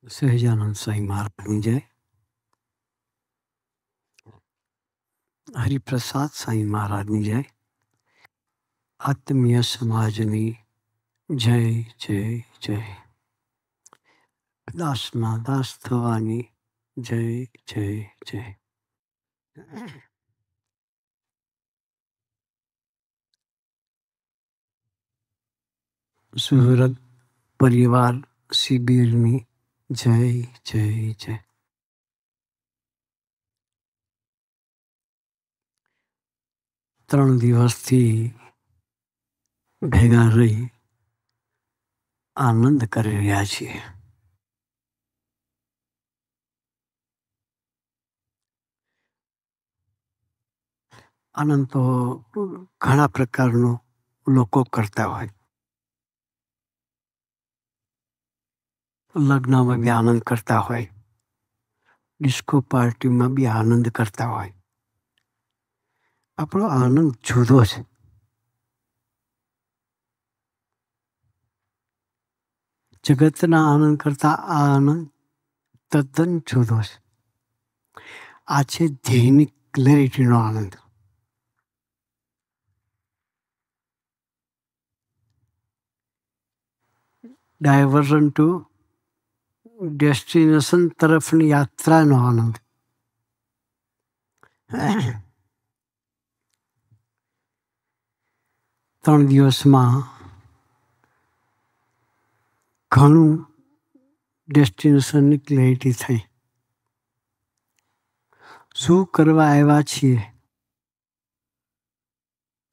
સહજાનંદ સાંઈ મહારાજની જય. હરિપ્રસાદ સાંઈ મહારાજની જય. આત્મીય સમાજની જય જય જય. દાસના દાસ થવાની જય જય જય. સુહૃદ પરિવાર શિબિરની જય જય જય. 3 દિવસથી ભેગા રહી આનંદ કરી રહ્યા છીએ. આનંદ તો ઘણા પ્રકારનો લોકો કરતા હોય. લગ્નમાં બી આનંદ કરતા હોય, ડિસ્કો પાર્ટીમાં બી આનંદ કરતા હોય. આપણો આનંદ જુદો છે. જગતના આનંદ કરતા આ આનંદ તદ્દન જુદો છે. આ છે ધ્યેયની ક્લેરિટીનો આનંદ. ડાયવર્ઝન ટુ ડેસ્ટિનેશન તરફની યાત્રાનો આનંદ. ત્રણ દિવસમાં ઘણું ડેસ્ટિનેશનની ક્લેરિટી થઈ. શું કરવા આવ્યા છીએ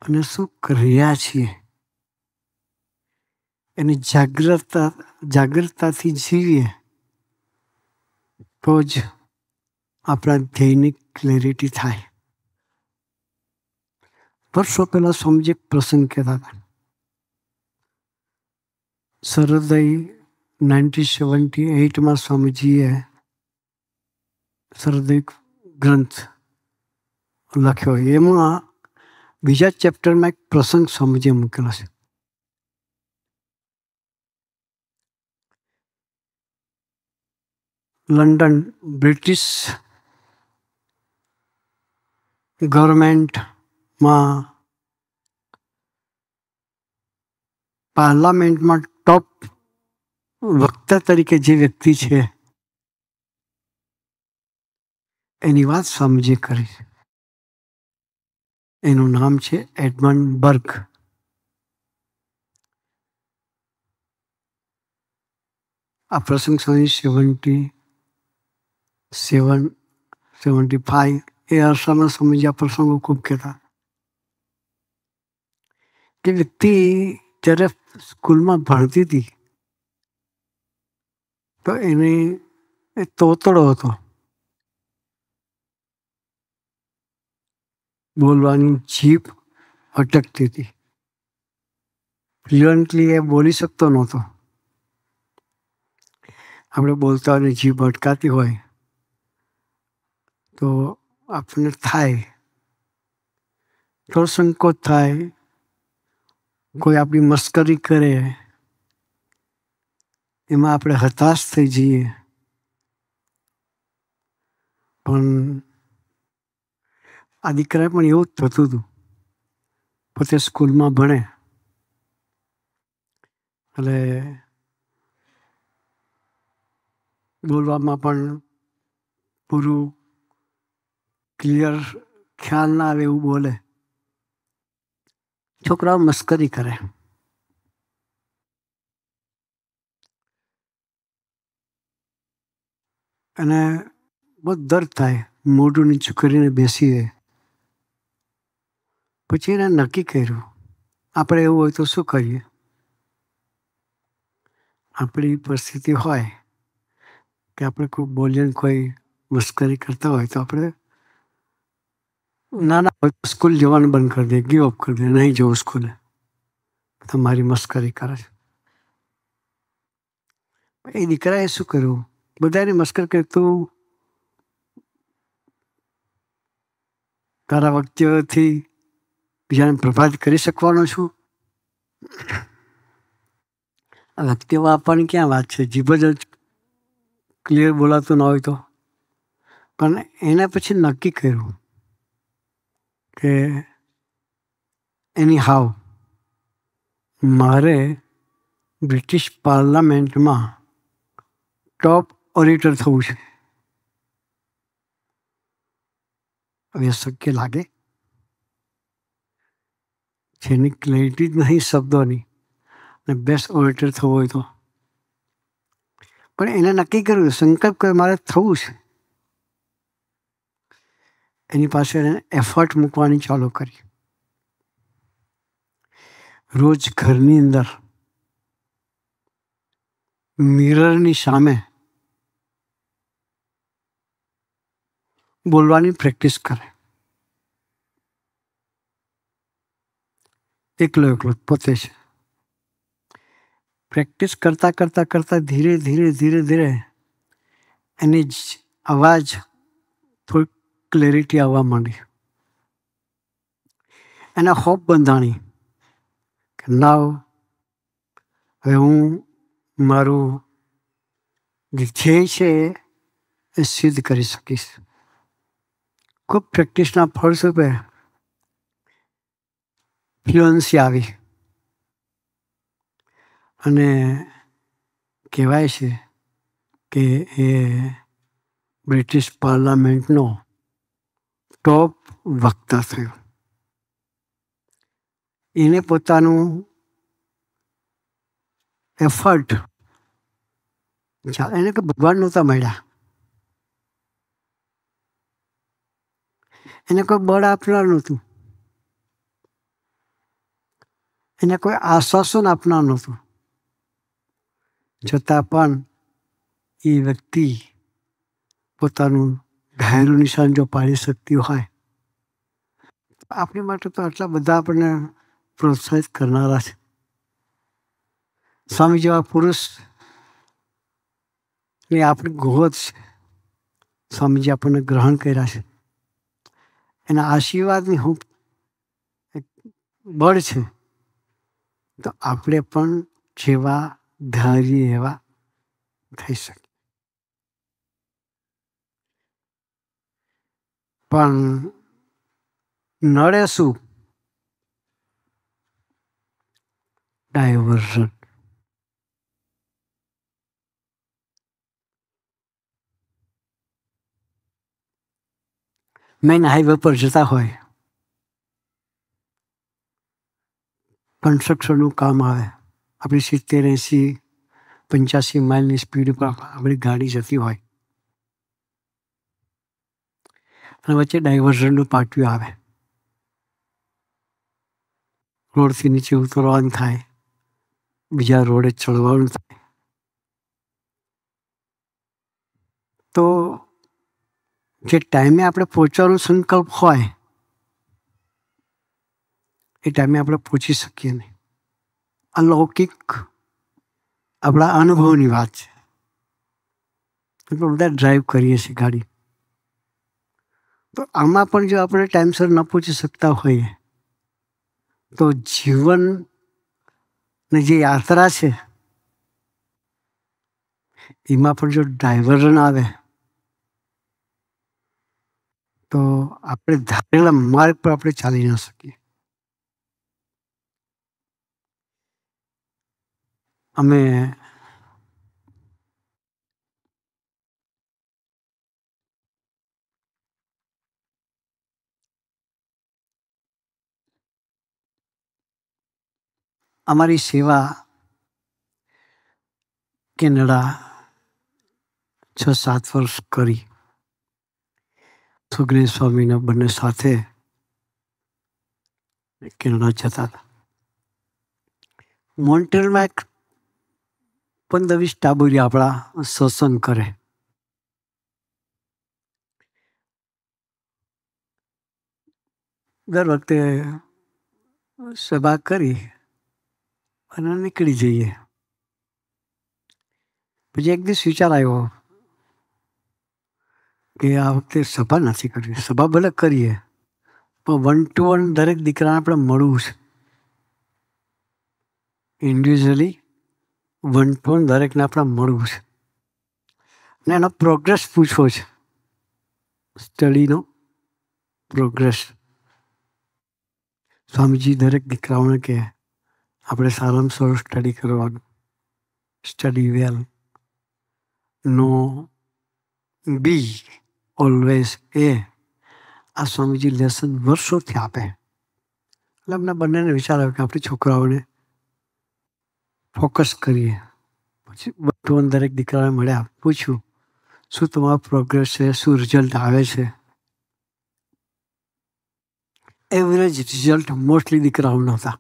અને શું કર્યા છીએ એની જાગૃતતાથી જીવીએ તો જ આપણા ધ્યેયની ક્લેરિટી થાય. વર્ષો પહેલાં સ્વામીજી એક પ્રસંગ કહેતા હતા. સરોદય 1978 સ્વામીજીએ સરોદય ગ્રંથ લખ્યો. એમાં બીજા ચેપ્ટરમાં એક પ્રસંગ સ્વામીજીએ મૂકેલો છે. લંડન બ્રિટિશ ગવર્મેન્ટમાં પાર્લામેન્ટમાં ટોપ વક્તા તરીકે જે વ્યક્તિ છે એની વાત સ્વામીજીએ કરી છે. એનું નામ છે એડમંડ બર્ગ. આ પ્રસંગ 75 એ અરસામાં સ્વામીજી આ પ્રસંગો ખૂબ કહેતા. કે વ્યક્તિ જ્યારે સ્કૂલમાં ભણતી હતી તો એને તોતડો હતો. બોલવાની જીભ અટકતી હતી. ફ્લુઅન્ટલી એ બોલી શકતો નહોતો. આપણે બોલતા હોય જીભ અટકાતી હોય તો આપણને થાય, થોડો સંકોચ થાય. કોઈ આપણી મસ્કરી કરે એમાં આપણે હતાશ થઈ જઈએ. પણ આ દીકરાએ પણ એવું જ થતું હતું. પોતે સ્કૂલમાં ભણે એટલે બોલવામાં પણ પૂરું ક્લિયર ખ્યાલ ના આવે એવું બોલે. છોકરાઓ મસ્કરી કરે. અને બહુ દર્દ થાય. મોઢું નીચું કરીને બેસી રહે. પછી એને નક્કી કર્યું આપણે એવું હોય તો શું કરીએ. આપણી પરિસ્થિતિ હોય કે આપણે કોઈ બોલીને કોઈ મસ્કરી કરતા હોય તો આપણે નાના હોય તો સ્કૂલ જવાનું બંધ કરી દે, ગીવ અપ કરી દે, નહીં જવું સ્કૂલે, તમારી મસ્કરી કરે છે. એ દીકરાએ શું કર્યું, બધાને મસ્કરી કરી, તું તારા વ્યક્તિઓથી બીજાને પ્રભાવિત કરી શકવાનો છું. વ્યક્તિઓ આપવાની ક્યાં વાત છે, જીભ જ ક્લિયર બોલાતું ના હોય તો. પણ એના પછી નક્કી કર્યું કે એની હાવ મારે બ્રિટિશ પાર્લામેન્ટમાં ટોપ ઓડિટર થવું છે. હવે શક્ય લાગે? જેની ક્લેરિટી જ નહીં શબ્દોની, અને બેસ્ટ ઓડિટર થવું હોય તો. પણ એને નક્કી કર્યું, સંકલ્પ કર્યો મારે થવું છે. એની પાસે એને એફર્ટ મૂકવાની ચાલુ કરી. રોજ ઘરની અંદર મિરરની સામે બોલવાની પ્રેક્ટિસ કરે. એકલો પોતે છે. પ્રેક્ટિસ કરતાં કરતાં કરતાં ધીરે ધીરે ધીરે ધીરે એની અવાજ થોડી ક્લેરિટી આવવા માંડી. એના હોપ બંધાણી કે નાવ હવે હું મારું જે ધ્યેય છે એ સિદ્ધ કરી શકીશ. ખૂબ પ્રેક્ટિસના ફળસ્વરૂપે ફ્લુઅન્સી આવી. અને કહેવાય છે કે એ બ્રિટિશ પાર્લામેન્ટનો ટોપ વક્તા થયો. એને પોતાનું એફર્ટ એને કે ભગવાન નહોતા મળ્યા, એને કોઈ બળ આપનાર નહોતું, એને કોઈ આશ્વાસન આપનાર નહોતું. છતાં પણ એ વ્યક્તિ પોતાનું ધાર્યું નિશાન જો પાડી શકતી હોય, આપણી માટે તો આટલા બધા આપણને પ્રોત્સાહિત કરનારા છે. સ્વામી જેવા પુરુષ એ આપણી ગોદ છે. સ્વામીજી આપણને ગ્રહણ કર્યા છે. એના આશીર્વાદની હું બળ છે તો આપણે પણ જેવા ધારીએ એવા થઈ શકે. પણ નડે શું? ડાયવર્ઝન. મેઇન હાઈવે પર જતા હોય, કન્સ્ટ્રક્શનનું કામ આવે, આપણી 70, 80, 85 માઇલની સ્પીડ પર આપણી ગાડી જતી હોય અને વચ્ચે ડાયવર્ઝનનું પાટિયું આવે, રોડથી નીચે ઉતરવાનું થાય, બીજા રોડે ચડવાનું થાય, તો જે ટાઈમે આપણે પહોંચવાનો સંકલ્પ હોય એ ટાઈમે આપણે પહોંચી શકીએ નહીં. અલૌકિક આપણા અનુભવની વાત છે. આપણે બધા ડ્રાઈવ કરીએ છીએ ગાડી, તો આમાં પણ જો આપણે ટાઈમસર ન પહોંચી શકતા હોઈએ તો જીવનની જે યાત્રા છે એમાં પણ જો ડાયવર્ઝન આવે તો આપણે ધારેલા માર્ગ પર આપણે ચાલી ન શકીએ. અમે અમારી સેવા કેનેડા 6-7 વર્ષ કરી. સુખદેવ સ્વામીના બંને સાથે કેનેડા જતા હતા. મોન્ટ્રીયલમાં 15-20 ટાબુરી આપણા સત્સંગ કરે. દર વખતે સભા કરી અને નીકળી જઈએ. પછી એક દિવસ વિચાર આવ્યો કે આ વખતે સભા નથી કરવી. સભા ભલે કરીએ પણ 1 to 1 દરેક દીકરાને આપણે મળવું છે. ઇન્ડિવિજ્યુઅલી 1 to 1 દરેકને આપણે મળવું છે. ને એનો પ્રોગ્રેસ પૂછવો છે, સ્ટડીનો પ્રોગ્રેસ. સ્વામીજી દરેક દીકરાઓને કહે આપણે સારામાં સારું સ્ટડી કરવાનું, સ્ટડી વેલ, નો બી ઓલવેઝ એ. આ સ્વામીજી લેસન વર્ષોથી આપે. એટલે અમને બંનેને વિચાર આવ્યો કે આપણે છોકરાઓને ફોકસ કરીએ. પછી બધું દરેક દીકરાને મળ્યા, પૂછ્યું શું તમારો પ્રોગ્રેસ છે, શું રિઝલ્ટ આવે છે. એવરેજ રિઝલ્ટ મોસ્ટલી દીકરાઓના હતા.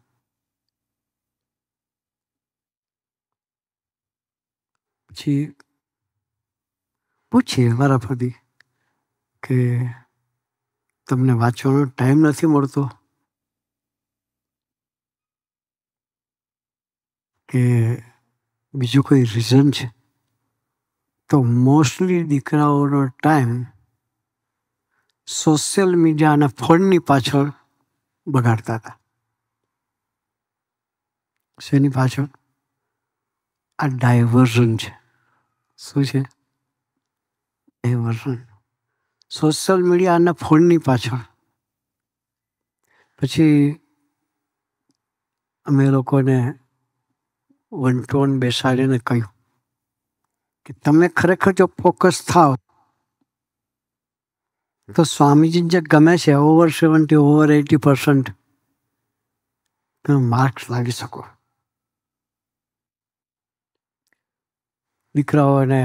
પછી પૂછીએ મારા ફરી કે તમને વાંચવાનો ટાઈમ નથી મળતો કે બીજું કોઈ રીઝન છે? તો મોસ્ટલી દીકરાઓનો ટાઈમ સોશિયલ મીડિયા અને ફોનની પાછળ બગાડતા હતા. શેની પાછળ? આ ડાયવર્ઝન છે. શું છે? ડાયવર્ઝન. સોશિયલ મીડિયા અને ફોનની પાછળ. પછી અમે લોકોને વન ટુ વન બેસાડીને કહ્યું કે તમે ખરેખર જો ફોકસ થાવ તો સ્વામીજી જે ગમે છે ઓવર 70, ઓવર 80% તમે માર્ક્સ લાવી શકો. દીકરાઓને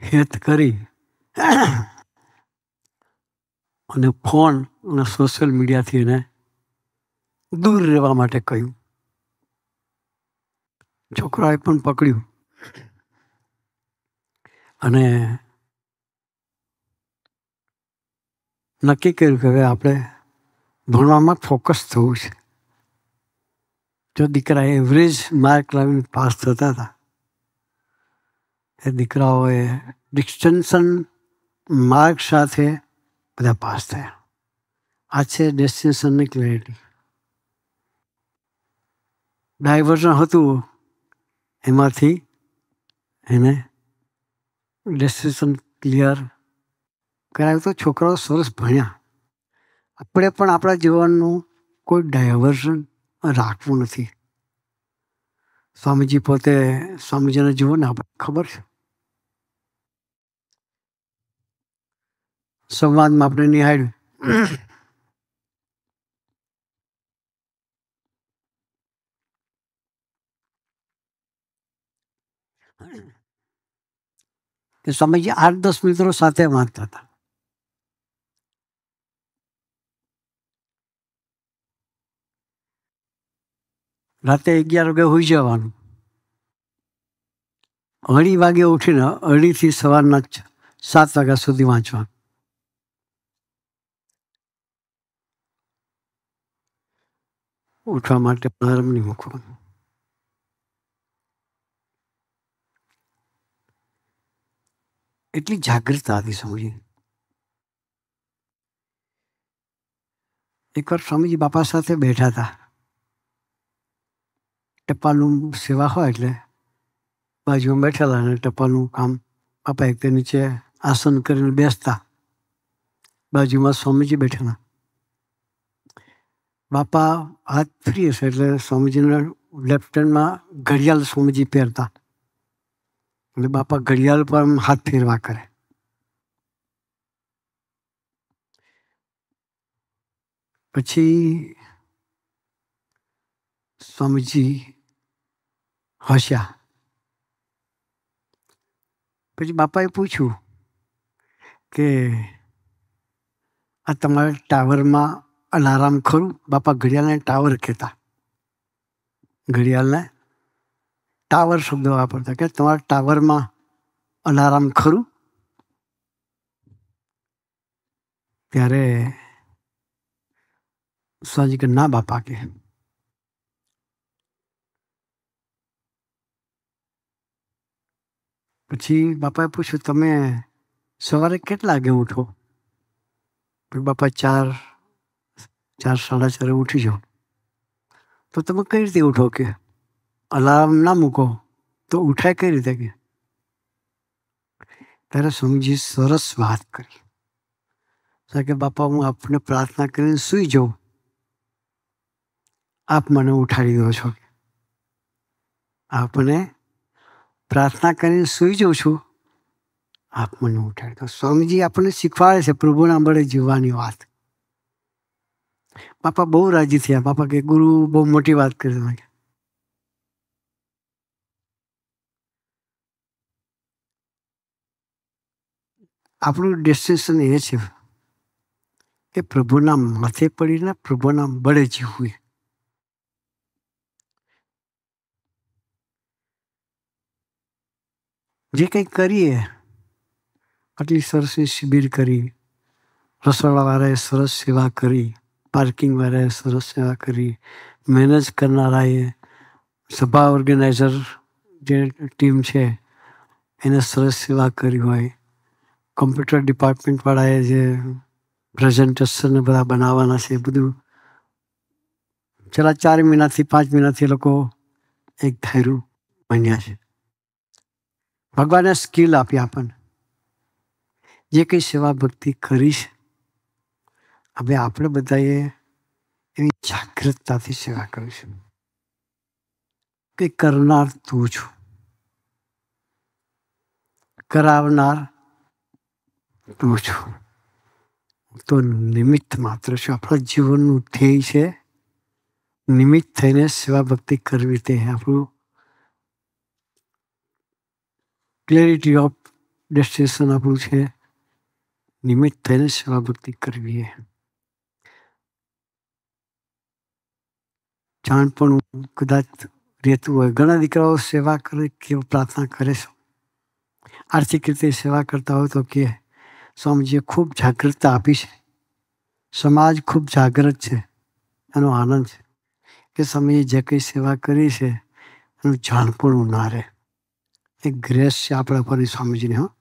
હેત કરી અને ફોન અને સોશિયલ મીડિયાથી એને દૂર રહેવા માટે કહ્યું. છોકરાએ પણ પકડ્યું અને નક્કી કર્યું કે હવે આપણે ભણવામાં ફોકસ થવું છે. જો દીકરા એવરેજ માર્ક લાવીને પાસ થતા હતા એ દીકરાઓએ ડિસ્ટિંક્શન માર્ક સાથે બધા પાસ થયા. આ છે ડેસ્ટિનેશનની ક્લેરિટી. ડાયવર્ઝન હતું એમાંથી એને ડેસ્ટિનેશન ક્લિયર કરાવ્યું તો છોકરાઓ સરસ ભણ્યા. આપણે પણ આપણા જીવનનું કોઈ ડાયવર્ઝન રાખવું નથી. સ્વામીજી પોતે સ્વામીજીને જુઓ ને આપણે ખબર છે. સંવાદમાં આપણે નિહાળ્યું કે સ્વામીજી 8-10 મિત્રો સાથે વાંચતા હતા. રાતે 11 વાગે હોઈ જવાનું, 2:30 વાગે ઉઠીને 2:30 સવારના 7 વાગ્યા સુધી વાંચવાનું. ઉઠવા માટે અલાર્મ નહીં મૂકવાનું. એટલી જાગૃતતા હતી સ્વામીજી. એકવાર સ્વામીજી બાપા સાથે બેઠા હતા. ટપાલનું સેવા હોય એટલે બાજુમાં બેઠેલા અને ટપાલનું કામ બાપા એક નીચે આસન કરીને બેસતા, બાજુમાં સ્વામીજી બેઠેલા. બાપા હાથ ફ્રી હશે એટલે સ્વામીજીના લેફ્ટ હેન્ડમાં ઘડિયાળ સ્વામીજી પહેરતા એટલે બાપા ઘડિયાળ પર હાથ ફેરવા કરે. પછી સ્વામીજી હસ્યા. પછી બાપાએ પૂછ્યું કે આ તમારા ટાવરમાં અલાર્મ ખરું? બાપા ઘડિયાળને ટાવર કહેતા. ઘડિયાળને ટાવર શબ્દ વાપરતા કે તમારા ટાવરમાં અલાર્મ ખરું? ત્યારે સ્વામીજી કે ના બાપા કે. પછી બાપાએ પૂછ્યું તમે સવારે કેટલા વાગે ઉઠો? બાપા 4-4:30 ઉઠી જાઓ. તો તમે કઈ રીતે ઉઠો? કે અલાર્મ ના મૂકો તો ઉઠાય કઈ રીતે કે? ત્યારે સ્વામીજી સરસ વાત કરી કે બાપા, હું આપને પ્રાર્થના કરીને સૂઈ જાઉં, આપ મને ઉઠાડી દો છો. આપને પ્રાર્થના કરીને સૂઈ જાઉં છું, આપ મને ઉઠાડી દો. સ્વામીજી આપણને શીખવાડે છે પ્રભુના બળે જીવવાની વાત. બાપા બહુ રાજી થયા. બાપા કે ગુરુ બહુ મોટી વાત કરી તમે. આપણું ડેસ્ટિનેશન એ છે કે પ્રભુના માથે પડીને પ્રભુના બળે જીવવું. જે કંઈ કરીએ, આટલી સરસની શિબિર કરી, રસોડાવાળાએ સરસ સેવા કરી, પાર્કિંગવાળાએ સરસ સેવા કરી, મેનેજ કરનારાએ, સભા ઓર્ગેનાઇઝર જે ટીમ છે એને સરસ સેવા કરી હોય, કમ્પ્યુટર ડિપાર્ટમેન્ટવાળાએ જે પ્રેઝન્ટેશન બધા બનાવવાના છે, બધું છેલ્લા 4 મહિનાથી 5 મહિનાથી એ લોકો એક ધાર્યું બન્યા છે. ભગવાને સ્કિલ આપી આપણને. જે કંઈ સેવા ભક્તિ કરી છે, હવે આપણે બધાએ એવી જાગૃતતાથી સેવા કરીશું કે કરનાર તું છું, કરાવનાર તું છું, તો નિમિત્ત માત્ર છું. આપણા જીવનનું ધ્યેય છે નિમિત્ત થઈને સેવા ભક્તિ કરવી. તે આપણું ક્લેરિટી ઓફ ડેસ્ટિનેશન આપણું છે નિમિત્ત થઈને સેવા ભક્તિ કરવી. જાણ પણ કદાચ રહેતું હોય. ઘણા દીકરાઓ સેવા કરે કે પ્રાર્થના કરે છે, આર્થિક રીતે સેવા કરતા હોય તો કે સ્વામીજીએ ખૂબ જાગૃતતા આપી છે, સમાજ ખૂબ જાગૃત છે, એનો આનંદ છે કે સ્વામીએ જે કંઈ સેવા કરી છે એનું જાણપણું ના રહે. એક ગ્રેસ છે આપણા પર સ્વામીજીની. હા,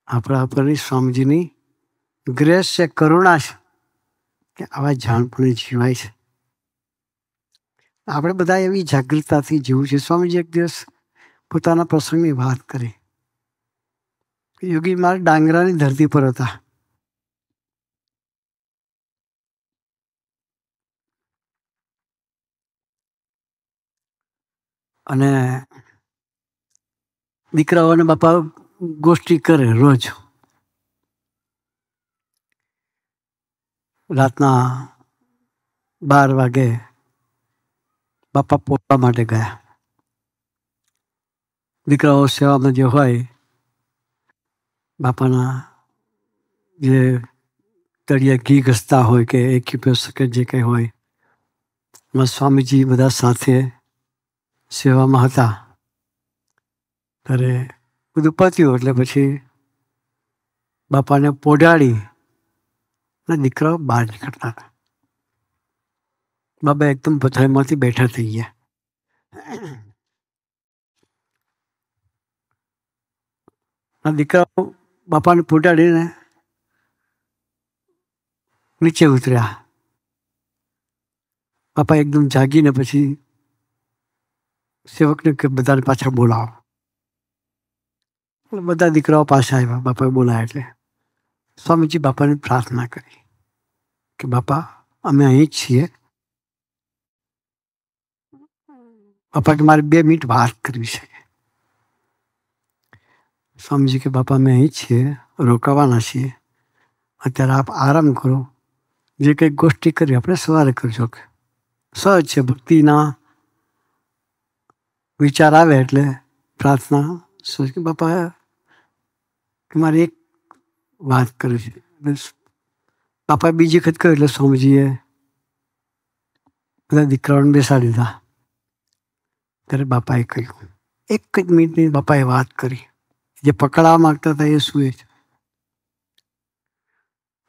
આપણા પર સ્વામીજીની ગ્રેસ છે, કરુણા છે કે આવા જાણપણે જીવાય છે. આપણે બધા એવી જાગૃતતાથી જીવું છે. સ્વામીજી એક દિવસ પોતાના પ્રસંગની વાત કરી. યોગી મારા ડાંગરાની ધરતી પર હતા. અને દીકરાઓને બાપા ગોષ્ઠી કરે રોજ. રાતના 12 વાગે બાપા પોતા માટે ગયા. દીકરાઓ સેવામાં જે હોય, બાપાના જે તળિયા ઘી ઘસતા હોય કે એક્યુપેસ કે જે કંઈ હોય, એમાં સ્વામીજી બધા સાથે સેવામાં હતા. ત્યારે બધું પત્યું એટલે પછી બાપાને પોઢાડી અને દીકરાઓ બહાર નીકળતા હતા. બાબા એકદમ પથારીમાંથી બેઠા થઈ ગયા. દીકરાઓ બાપાને પોઢાડીને નીચે ઉતર્યા. બાપા એકદમ જાગીને પછી સેવકને કે બધાને પાછા બોલાવો. બધા દીકરાઓ પાછા આવ્યા. બાપાએ બોલાયા એટલે સ્વામીજી બાપાને પ્રાર્થના કરી કે બાપા, અમે અહીં જ છીએ. બાપા કે મારે 2 મિનિટ વાત કરવી છે. સ્વામીજી કે બાપા, અમે અહીં જ છીએ, રોકાવાના છીએ, અત્યારે આપ આરામ કરો. જે કંઈક ગોષ્ઠી કરી આપણે સવારે કરજો. કે સહજ છે, ભક્તિના વિચાર આવે એટલે પ્રાર્થના. બાપા કે મારે એક વાત કરવી છે. બાપા બીજી વખત કહ્યું એટલે સ્વામીજીએ બધા દીકરાઓને બેસાડી દીધા. ત્યારે બાપાએ કહ્યું, એક જ મિનિટની બાપાએ વાત કરી. જે પકડવા માંગતા હતા એ શું છે?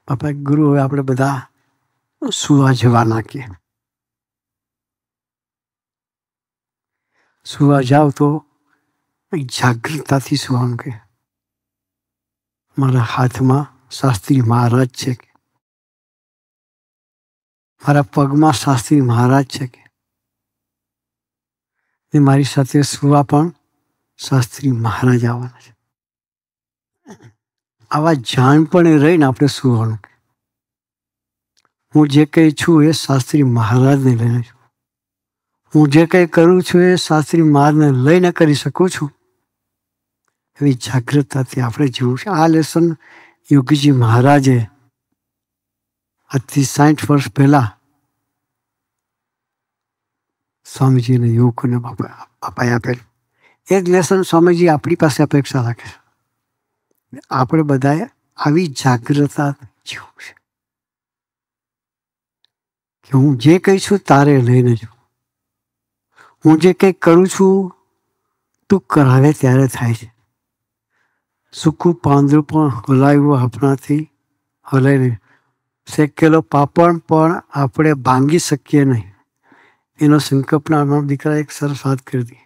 બાપા ગુરુ, હવે આપણે બધા સુવા જવા નાખીએ. સુવા જાઓ તો જાગૃતતાથી સુવાનું. કે મારા હાથમાં શાસ્ત્રી મહારાજ છે, કે મારા પગમાં શાસ્ત્રી મહારાજ છે, કે ને મારી સાથે સુવા પણ શાસ્ત્રી મહારાજ આવવાના છે. આવા જાણપણે રહીને આપણે સુવાનું. હું જે કંઈ છું એ શાસ્ત્રી મહારાજને લઈને છું. હું જે કંઈ કરું છું એ શાસ્ત્રી મહારાજને લઈને કરી શકું છું. એવી જાગૃતતાથી આપણે જીવવું છે. આ લેસન યોગીજી મહારાજે આજથી 60 વર્ષ પહેલા સ્વામીજીને યોગને બાપાએ આપેલું. એ જ લેસન સ્વામીજી આપણી પાસે અપેક્ષા રાખે છે. આપણે બધાએ આવી જાગૃતતા જીવવું છે કે હું જે કંઈ છું તારે લઈને છું. હું જે કંઈ કરું છું તું કરાવે ત્યારે થાય છે. સૂકું પાંદડું પણ હલાવ્યું આપણાથી હલાય નહીં. શેકેલો પાપડ પણ આપણે ભાંગી શકીએ નહીં. એનો સંકલ્પના મારા દીકરા એક સરસ વાત કરી હતી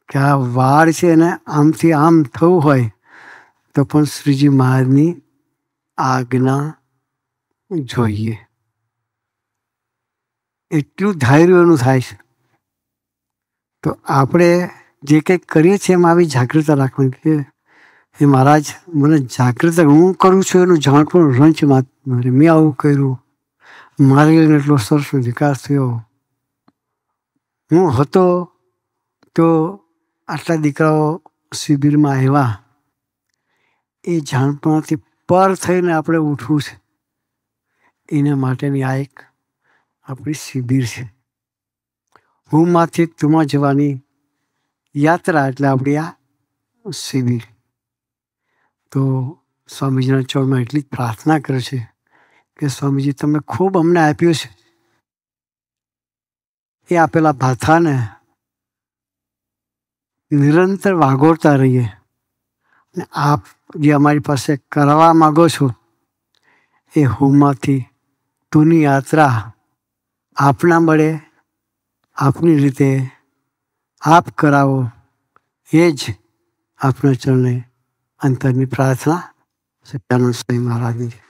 કે આ વાળ છે એને આમથી આમ થવું હોય તો પણ શ્રીજી મહારાજની આજ્ઞા જોઈએ. એટલું ધૈર્ય એનું થાય છે. તો આપણે જે કંઈક કરીએ છીએ એમાં આવી જાગૃતતા રાખવાની કે એ મહારાજ મને જાગૃત હું કરું છું એનું જાણપણ રંચ મારે મેં આવું કર્યું, મારી લઈને એટલો સરસ વિકાસ થયો. હું હતો તો આટલા દીકરાઓ શિબિરમાં આવ્યા. એ જાણપણથી પર થઈને આપણે ઉઠવું છે. એના માટેની આ એક આપણી શિબિર છે. હુંમાંથી તુમાં જવાની યાત્રા એટલે આપણી આ શિબિર. તો સ્વામીજીના ચરણમાં એટલી જ પ્રાર્થના કરે છે કે સ્વામીજી તમે ખૂબ અમને આપ્યું છે. એ આપેલા ભાથાને નિરંતર વાગોળતા રહીએ. અને આપ જે અમારી પાસે કરવા માગો છો એ હુંમાંથી તુની યાત્રા આપના મળે આપની રીતે આપ કરાવો. એ જ આપના ચરણે અંતરની પ્રાર્થના સચ્ચાનંદ સ્વામી મહારાજની છે.